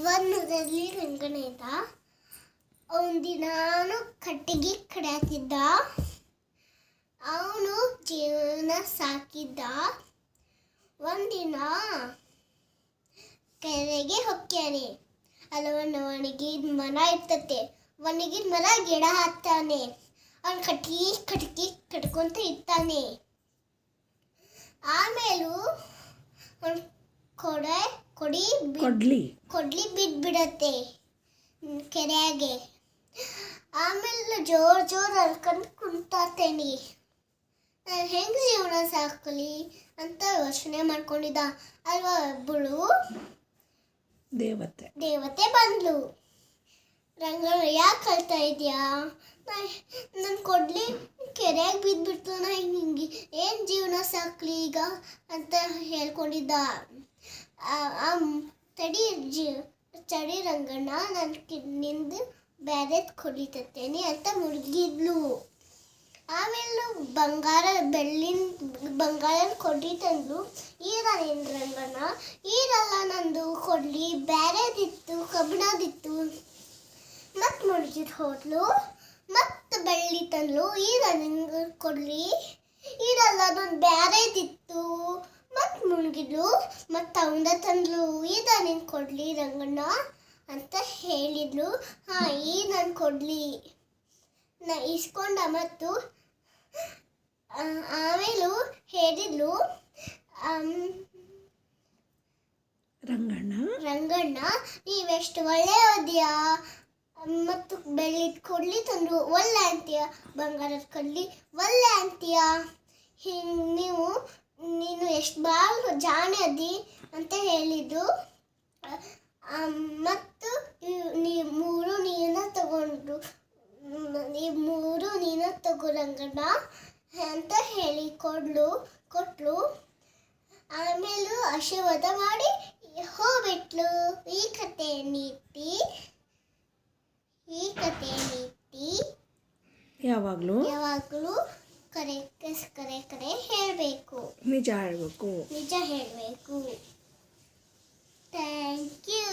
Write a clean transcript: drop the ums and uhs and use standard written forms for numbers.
ವನದಲ್ಲಿ ರಂಗಣ್ಣ ಇದ್ದ. ಒಂದಿನಾನು ಕಟ್ಟಿಗೆ ಕಡಿಯಾತಿದ್ದ. ಅವನು ಜೀವನ ಸಾಕಿದ್ದ. ಒಂದಿನ ಕೆರೆಗೆ ಹೊಕ್ಕ್ಯಾನೆ. ಅಲ್ಲಿ ಒಣಗಿದ ಮರ ಇರ್ತತೆ. ಒಣಗಿದ ಮರ ಗಿಡ ಹಾಕ್ತಾನೆ. ಅವನು ಕಟ್ಟಿ ಕಟ್ಕೊಂತ ಇರ್ತಾನೆ. ಆಮೇಲೂ ಒಂದು ಕೊಡ್ಲಿ ಬಿದ್ಬಿಡತ್ತೆ ಕೆರೆಯಾಗೆ. ಆಮೇಲೆ ಜೋರ್ ಅಲ್ಕೊಂಡು ಕುಂತಾತೇನಿ. ನಾನು ಹೆಂಗೆ ಜೀವನ ಸಾಕಲಿ ಅಂತ ಯೋಚನೆ ಮಾಡ್ಕೊಂಡಿದ್ದ. ಅಲ್ವಾ ಒಬ್ಬಳು ದೇವತೆ ಬಂದ್ಲು. ರಂಗಣ್ಣ ಯಾಕೆ ಕಳ್ತಾ ಇದೆಯಾ? ನನ್ನ ಕೊಡ್ಲಿ ಕೆರೆಯಾಗಿ ಬಿದ್ದುಬಿಡ್ತು. ನಾ ಹಿಂಗೆ ಏನು ಜೀವನ ಸಾಕಲಿ ಈಗ ಅಂತ ಹೇಳ್ಕೊಂಡಿದ್ದ. ತಡಿ ರಂಗಣ್ಣ, ನನ್ನ ನಿಂದು ಬ್ಯಾರೆದು ಕೊಡ್ಲಿತತ್ತೇನೆ ಅಂತ ಮುಳುಗಿದ್ಲು. ಆಮೇಲೆ ಬಂಗಾರದ ಕೊಡ್ಲಿ ತಂದ್ಲು. ಈರಲ್ಲೇನು ರಂಗಣ್ಣ, ಈರಲ್ಲ ನಂದು ಕೊಡ್ಲಿ, ಬ್ಯಾರೆದಿತ್ತು, ಕಬ್ಬಿಣದಿತ್ತು. ಮತ್ತೆ ಮುಳುಗಿದ್ ಹೋದ್ಲು. ಮತ್ತೆ ಬೆಳ್ಳಿ ತಂದ್ಲು. ಈಗ ನಿಂಗೆ ಕೊಡ್ಲಿ, ಈರಲ್ಲ ನಂದು ಬ್ಯಾರೆದಿತ್ತು. ಮತ್ತೆ ಮುಳುಗಿದ್ಲು. ಮತ್ತೆ ಅವಂದ ತಂದ್ಲು. ಈಗ ನಿಂಗೆ ಕೊಡ್ಲಿ ರಂಗಣ್ಣ ಅಂತ ಹೇಳಿದ್ಲು. ಈ ನಾನು ಕೊಡ್ಲಿ ನಾ ಇಸ್ಕೊಂಡ. ಮತ್ತು ಆಮೇಲೂ ಹೇಳಿದ್ಲು, ರಂಗಣ್ಣ ನೀವೆಷ್ಟು ಒಳ್ಳೆಯದಿಯಾ, ಮತ್ತು ಬೆಳ್ಳಿದ ಕೊಡ್ಲಿ ತಂದ್ರು ಒಳ್ಳೆ ಅಂತೀಯ, ಬಂಗಾರದ ಕೊಡ್ಲಿ ಒಳ್ಳೆ ಅಂತೀಯ, ನೀನು ಎಷ್ಟು ಭಾಳ ಜಾಣೆ ಅದಿ ಅಂತ ಹೇಳಿದ್ದು. ಮತ್ತು ಈ ಮೂರು ನೀನ ತಗೋ ರಂಗಣ್ಣ ಅಂತ ಹೇಳಿ ಕೊಟ್ಲು. ಆಮೇಲೂ ಆಶೀರ್ವಾದ ಮಾಡಿ ಹೋಗ್ಬಿಟ್ಲು. ಈ ಕತೆ ನೀತಿ ಯಾವಾಗಲೂ ಕರೆ ಹೇಳಬೇಕು. ನಿಜ ಹೇಳಬೇಕು. Thank you.